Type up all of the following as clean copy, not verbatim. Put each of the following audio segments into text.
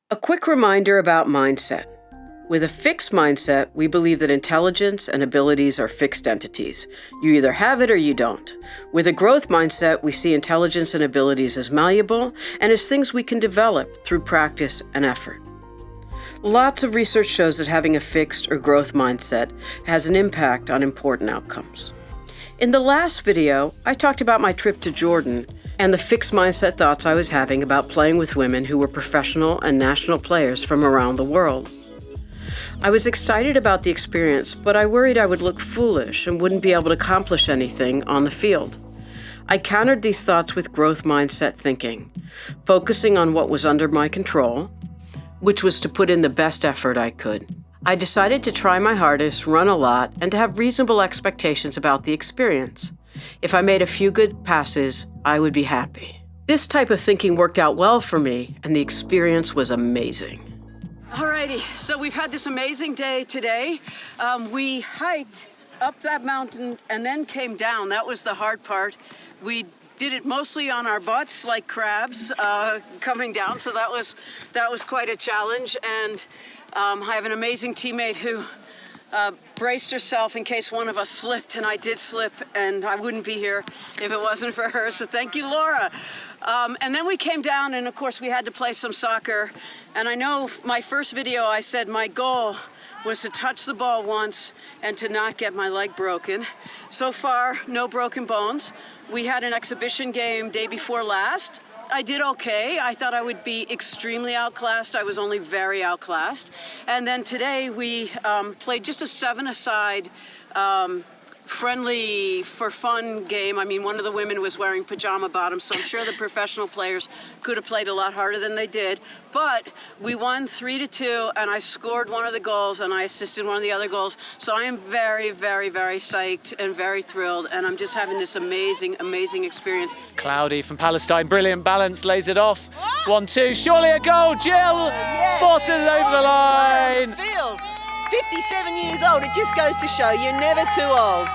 A quick reminder about mindset. With a fixed mindset, we believe that intelligence and abilities are fixed entities. You either have it or you don't. With a growth mindset, we see intelligence and abilities as malleable and as things we can develop through practice and effort. Lots of research shows that having a fixed or growth mindset has an impact on important outcomes. In the last video, I talked about my trip to Jordan and the fixed mindset thoughts I was having about playing with women who were professional and national players from around the world. I was excited about the experience, but I worried I would look foolish and wouldn't be able to accomplish anything on the field. I countered these thoughts with growth mindset thinking, focusing on what was under my control, which was to put in the best effort I could. I decided to try my hardest, run a lot, and to have reasonable expectations about the experience. If I made a few good passes, I would be happy. This type of thinking worked out well for me, and the experience was amazing. Alrighty, so we've had this amazing day today. We hiked up that mountain and then came down. That was the hard part. We did it mostly on our butts like crabs coming down, so that was quite a challenge. And I have an amazing teammate who braced herself in case one of us slipped, and I did slip, and I wouldn't be here if it wasn't for her, so thank you, Laura. And then we came down, and of course we had to play some soccer. And I know my first video I said my goal was to touch the ball once and to not get my leg broken. So far, no broken bones. We had an exhibition game day before last. I did okay. I thought I would be extremely outclassed. I was only very outclassed. And then today we played just a 7-a-side friendly for fun game. I mean, one of the women was wearing pajama bottoms, so I'm sure the professional players could have played a lot harder than they did. But we won 3-2, and I scored one of the goals, and I assisted one of the other goals. So I am very, very, very psyched and very thrilled, and I'm just having this amazing, amazing experience. Cloudy from Palestine, brilliant balance, lays it off. 1-2, surely a goal. Jill forces it over the line. 57 years old, it just goes to show you're never too old.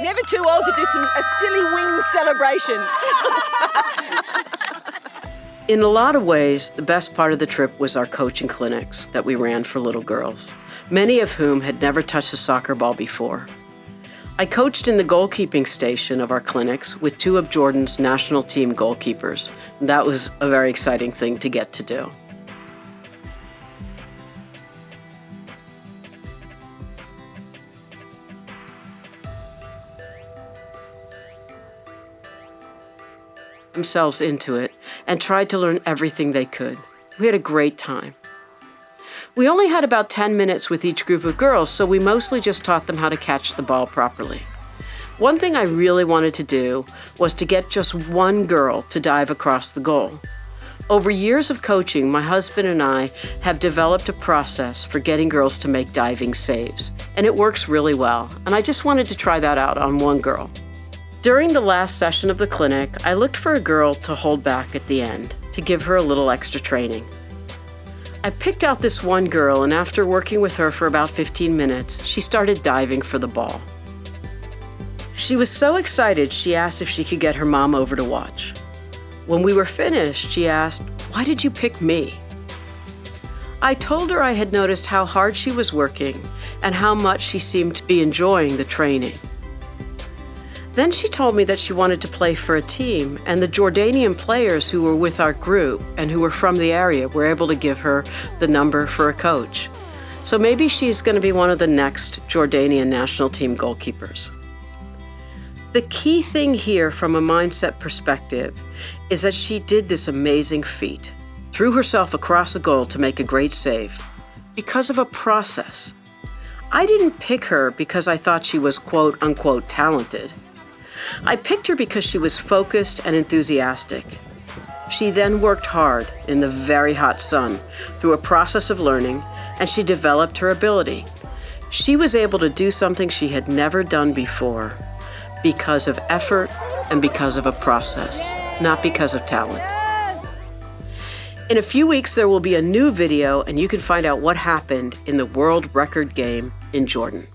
Never too old to do a silly wing celebration. In a lot of ways, the best part of the trip was our coaching clinics that we ran for little girls, many of whom had never touched a soccer ball before. I coached in the goalkeeping station of our clinics with 2 of Jordan's national team goalkeepers. That was a very exciting thing to get to do. Themselves into it and tried to learn everything they could. We had a great time. We only had about 10 minutes with each group of girls, so we mostly just taught them how to catch the ball properly. One thing I really wanted to do was to get just one girl to dive across the goal. Over years of coaching, my husband and I have developed a process for getting girls to make diving saves, and it works really well, and I just wanted to try that out on one girl. During the last session of the clinic, I looked for a girl to hold back at the end, to give her a little extra training. I picked out this one girl, and after working with her for about 15 minutes, she started diving for the ball. She was so excited, she asked if she could get her mom over to watch. When we were finished, she asked, "Why did you pick me?" I told her I had noticed how hard she was working and how much she seemed to be enjoying the training. Then she told me that she wanted to play for a team, and the Jordanian players who were with our group and who were from the area were able to give her the number for a coach. So maybe she's going to be one of the next Jordanian national team goalkeepers. The key thing here from a mindset perspective is that she did this amazing feat, threw herself across a goal to make a great save, because of a process. I didn't pick her because I thought she was quote unquote talented. I picked her because she was focused and enthusiastic. She then worked hard in the very hot sun through a process of learning, and she developed her ability. She was able to do something she had never done before because of effort and because of a process, not because of talent. In a few weeks, there will be a new video, and you can find out what happened in the world record game in Jordan.